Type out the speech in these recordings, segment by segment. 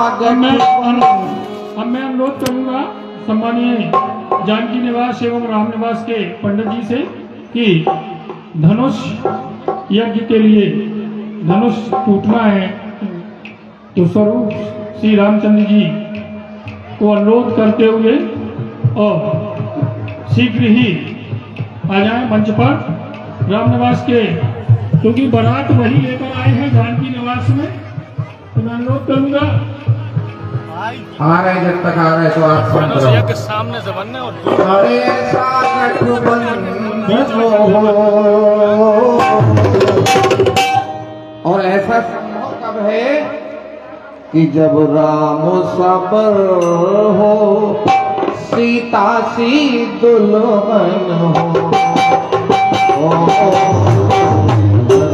अब मैं अनुरोध करूंगा सम्मानीय जानकी निवास एवं राम निवास के पंडित जी से कि धनुष यज्ञ के लिए धनुष टूटना है, तो स्वरूप श्री रामचंद्र जी को अनुरोध करते हुए और शीघ्र ही आ जाए मंच पर राम निवास के, क्योंकि बारात वही लेकर आए हैं जानकी निवास में। तो मैं अनुरोध करूंगा आ रहे जब तक आ रहे तो आप सुन के सामने से बनने और ऐसा कब है कि जब राम सबर हो सीता सी दुल्हन हो।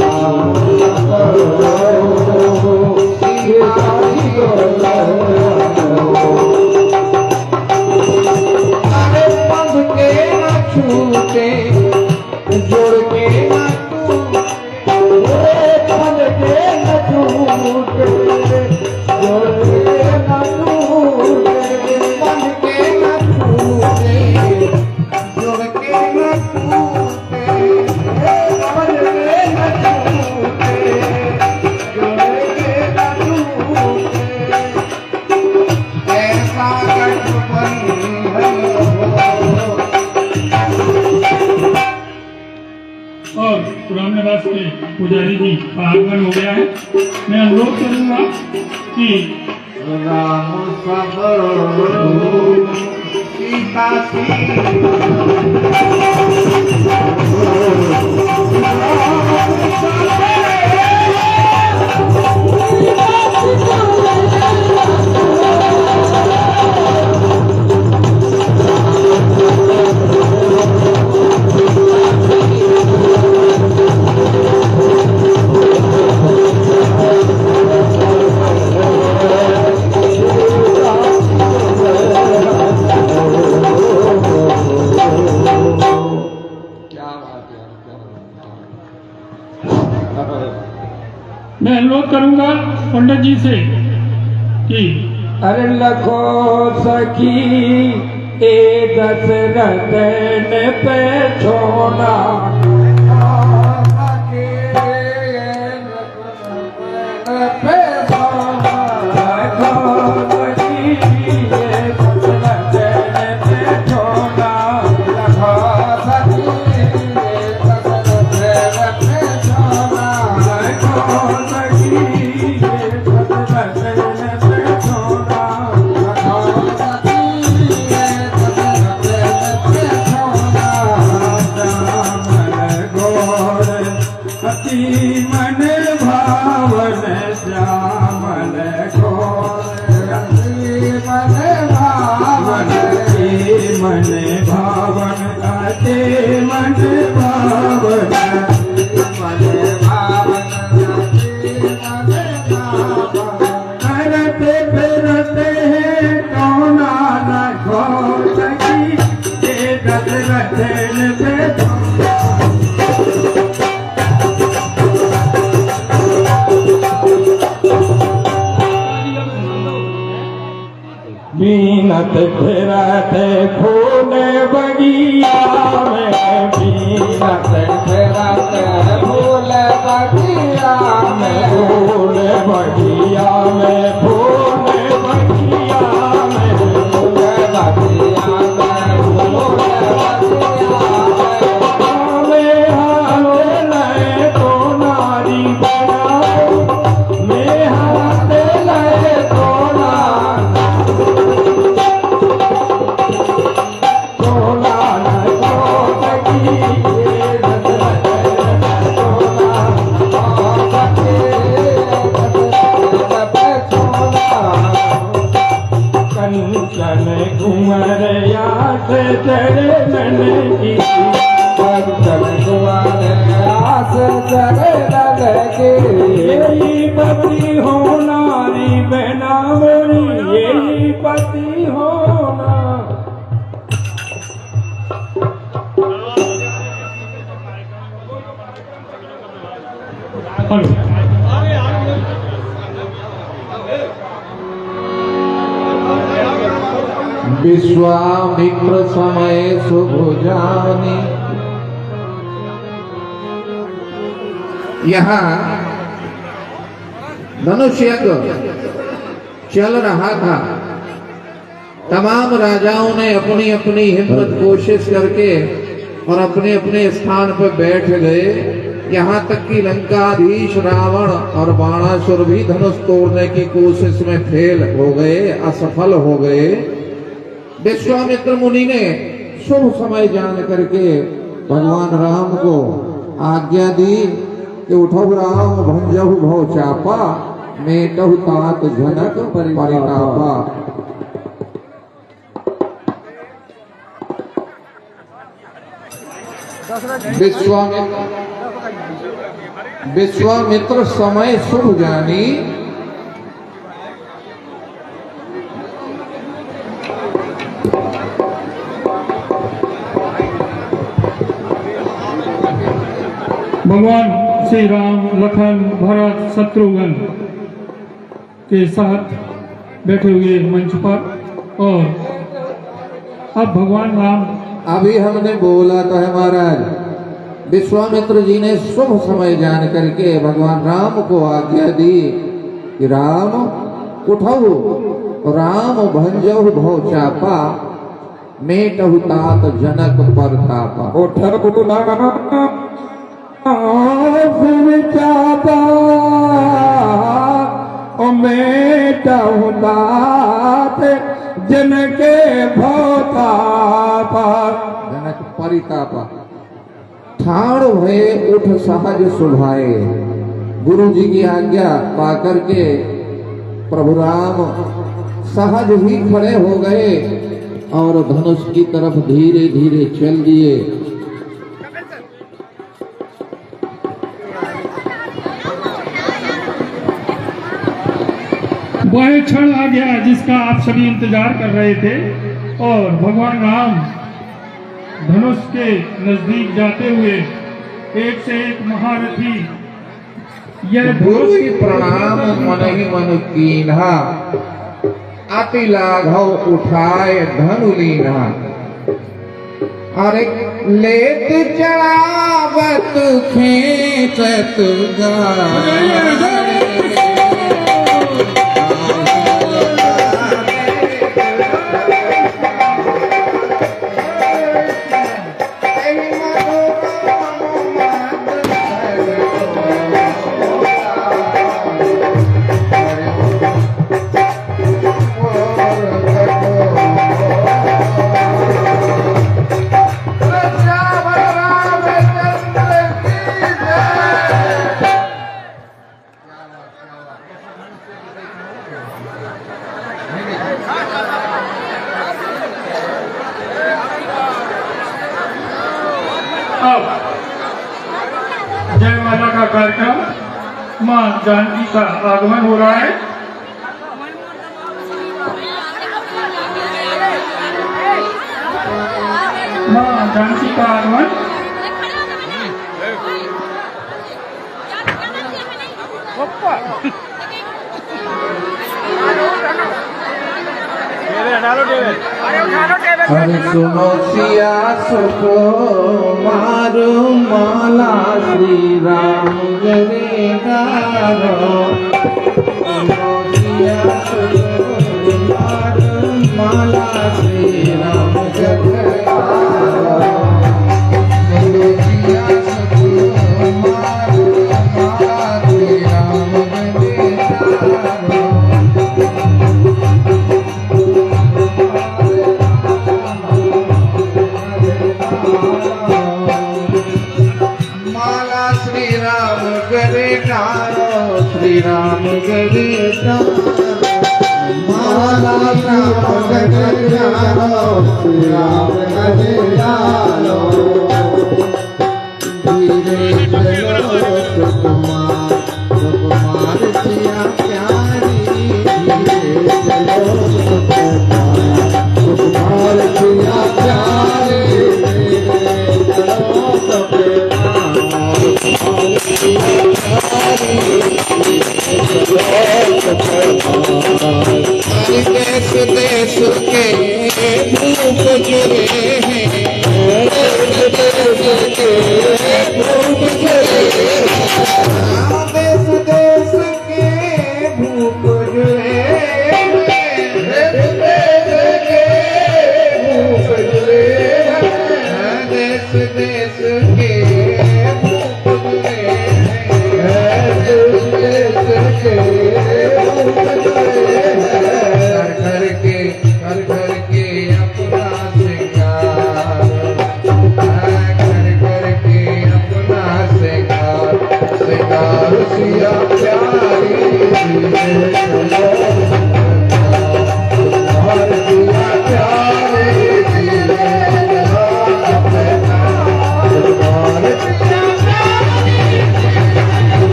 राम सबर हो सीता सी दुल्हन हो। अरे बंध के न छूटे जोड़ के न बंध के न छूटे जोड़ के न छूटे बंध के न छूटे जोड़ के न छूटे बंध के न छूटे जोड़ के न छूटे ऐसा गठबंधन और राम निवास के पुजारी जी का आगमन हो गया है। मैं अनुरोध करूंगा कि राम सबर सीता सी मैं अनुरोध करूंगा पंडित जी से कि अरे लखो सखी ए दशरथ ने पे छोड़ा मन भावन श्यामल मन भावन आते मन भावन करते फिरते हैं कौना न खो सकी दशरथ पे बीनत फिरते फूल बगिया में बीनत फिरते फूल बगिया में फूल बगिया में फूल बगिया में फूल बगिया में फूल बगिया में तो नारी बनाओ में हाथ लय तो विश्वामित्र समय शुभ जानी। यहाँ धनुष यज्ञ चल रहा था। तमाम राजाओं ने अपनी अपनी हिम्मत कोशिश करके और अपने अपने स्थान पर बैठ गए। यहाँ तक कि लंकाधीश रावण और बाणासुर भी धनुष तोड़ने की कोशिश में फेल हो गए, असफल हो गए। विश्वामित्र मुनि ने शुभ समय जान करके भगवान राम को आज्ञा दी कि उठो राम भंजहु भव चापा, मेटहु तात जनक परितापा। विश्वामित्र समय शुभ जानी। भगवान श्री राम लखन भरत शत्रुघ्न के साथ बैठे हुए मंच पर। और अब भगवान राम, अभी हमने बोला तो है महाराज, विश्वामित्र जी ने शुभ समय जान करके भगवान राम को आज्ञा दी कि राम उठो राम भंजहु भव चापा, मेटहु तात जनक परतापा। चापा ओ मेटहु तात जनक भवतापा। जनक परितापा। ठाड़ भये उठ सहज सुभाए। गुरु जी की आज्ञा पाकर के प्रभु राम सहज ही खड़े हो गए और धनुष की तरफ धीरे धीरे चल दिए। वह क्षण आ गया जिसका आप सभी इंतजार कर रहे थे। और भगवान राम धनुष के नजदीक जाते हुए एक से एक महारथी यह गुरु की प्रणाम मन ही मन कीन्हा, अति लाघव उठाए धनु लीन्हा। अरे लेत चढ़ावत खींचत गाए। जयमाला का कार्यक्रम, मां जानकी का आगमन हो रहा है। मां जानकी का आगमन। अरे सुनो सिया सुको मारो माला श्री राम गरे गारो। सुनो सिया सुको मारो माला श्री राम गरे गारो। सुनो सिया सुको मारो माला श्री राम गरे गारो। श्री राम गरे माला राम गरे श्री राम गरे डालो। धीरे चलो सुकुमार सुकुमार सिया प्यारी। धीरे चलो सुकुमार सुकुमार सिया प्यारी। धीरे चलो देश देश के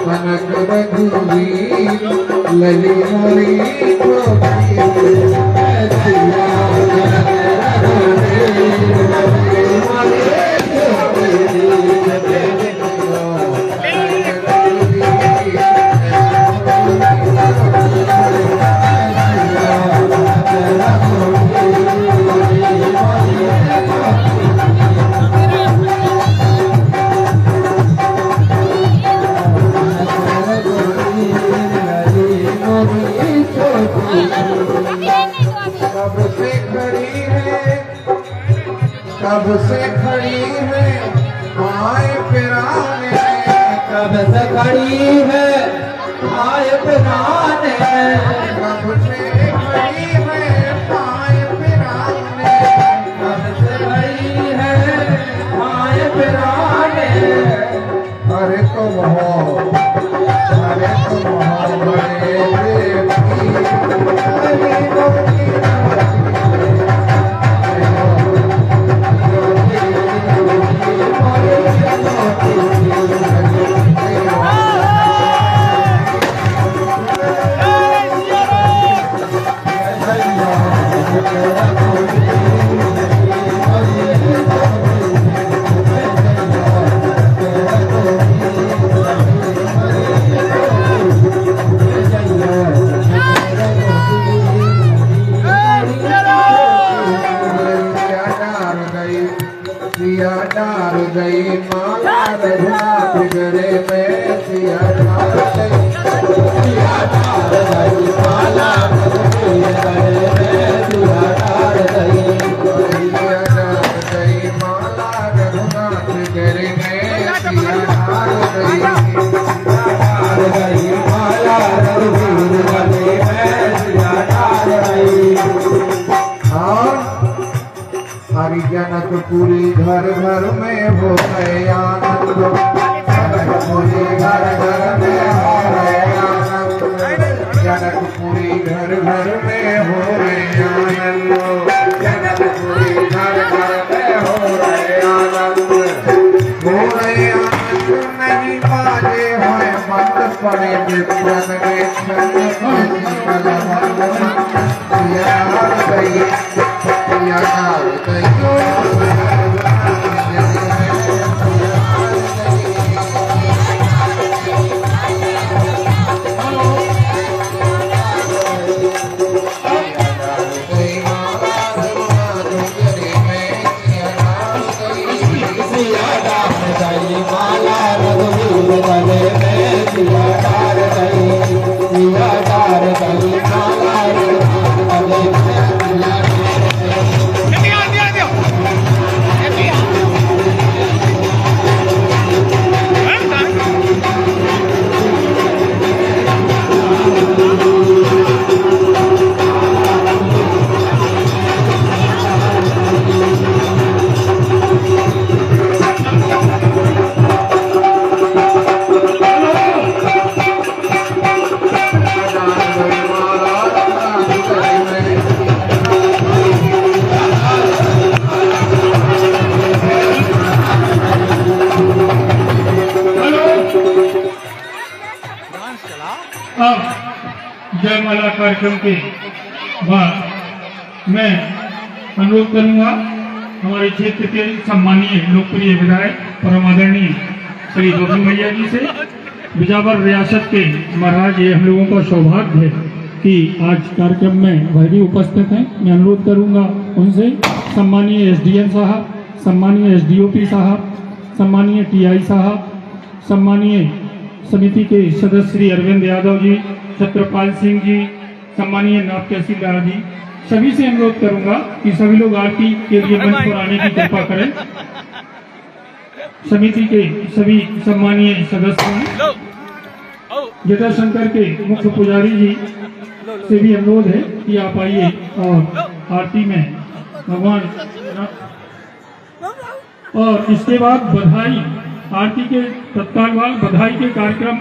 कनक रघुवीर लली मोरी कब से खड़ी है आए पिराने, कब से खड़ी है आए पिराने, कब से खड़ी है आए पिराने, कब से खड़ी है आए पिराने। अरे तुम हो बड़े सिया डार गई माला रघुनाथ गले में, सिया डार गई, सिया डार गई माला रघुवीर गले में, सिया डार गई, सिया डार गई माला रघुनाथ गले में, सिया डार गई, डार गई माला रघुवीर गले में, सिया डार गई। और जनकपुरी घर घर में हो गए आनंद, जनकपुरी घर घर में हो गए आनंद, जनकपुरी घर घर में हो गए आनंद, जनकपुरी घर घर में हो गए आनंद, हो गए आनंद नहीं बाजे हैं मत पड़े विप्रन के क्षण, यार गई यार गई। अब जयमाला कार्यक्रम के बाद मैं अनुरोध करूंगा हमारे क्षेत्र के सम्मानीय लोकप्रिय विधायक परम आदरणीय श्री गोविंद भैया जी से। बिजावर रियासत के महाराज, ये हम लोगों का सौभाग्य है कि आज कार्यक्रम में वह भी उपस्थित हैं। मैं अनुरोध करूंगा उनसे सम्मानीय एसडीएम साहब, सम्मानीय एसडीओपी साहब, सम्मानीय टीआई साहब, सम्मानीय समिति के सदस्य श्री अरविंद यादव जी, छत्रपाल सिंह जी, सम्मानीय नायब तहसीलदार जी, सभी से अनुरोध करूंगा कि सभी लोग आरती के लिए मंच पर आने की कृपा करें। समिति के सभी सम्मानीय सदस्य, जटाशंकर के मुख्य पुजारी जी से भी अनुरोध है कि आप आइए और आरती में भगवान। और इसके बाद बधाई, आरती के तत्काल बाद बधाई के कार्यक्रम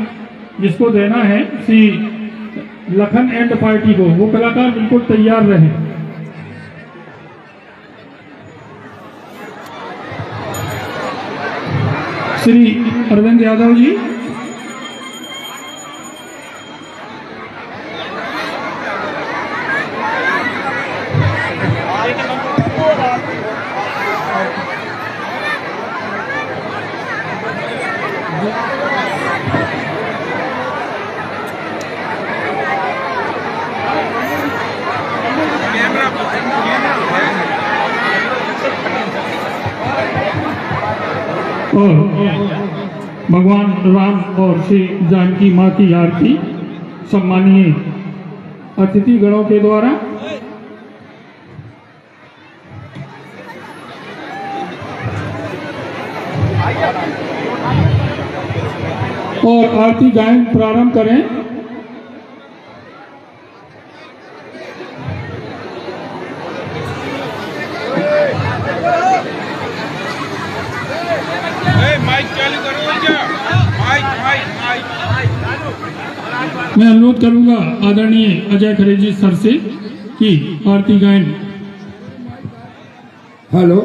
जिसको देना है श्री लखन एंड पार्टी को, वो कलाकार बिल्कुल तैयार रहे। श्री अरविंद यादव जी, और भगवान राम और श्री जानकी माँ की आरती सम्मानीय अतिथि गणों के द्वारा और आरती गायन प्रारंभ करें। मैं अनुरोध करूंगा आदरणीय अजय खरे जी सर से कि आरती गायन। हेलो।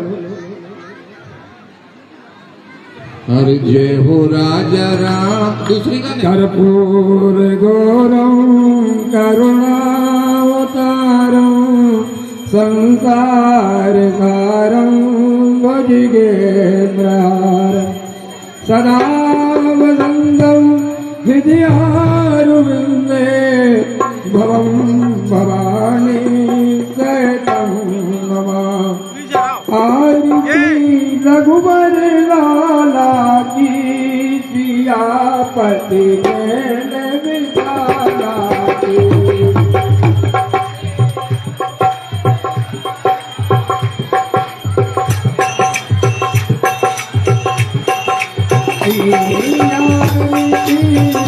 हरि जय हो राजा राम। दूसरी गाने। कर्पूर गौरम करुणावतारम संसार सारम भुजगेन्द्रहारम सदा वसंतम विद्यारविंदे भवम भवानी सहितं नमामि। आरती रघुबर लाला की सियापति नैन विशाला की।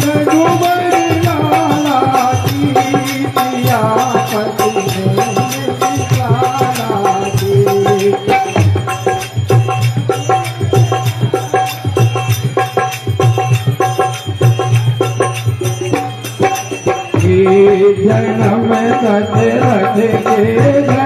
रघुबर लाला की सियापति नैन विशाला की। जन्म दशरथ के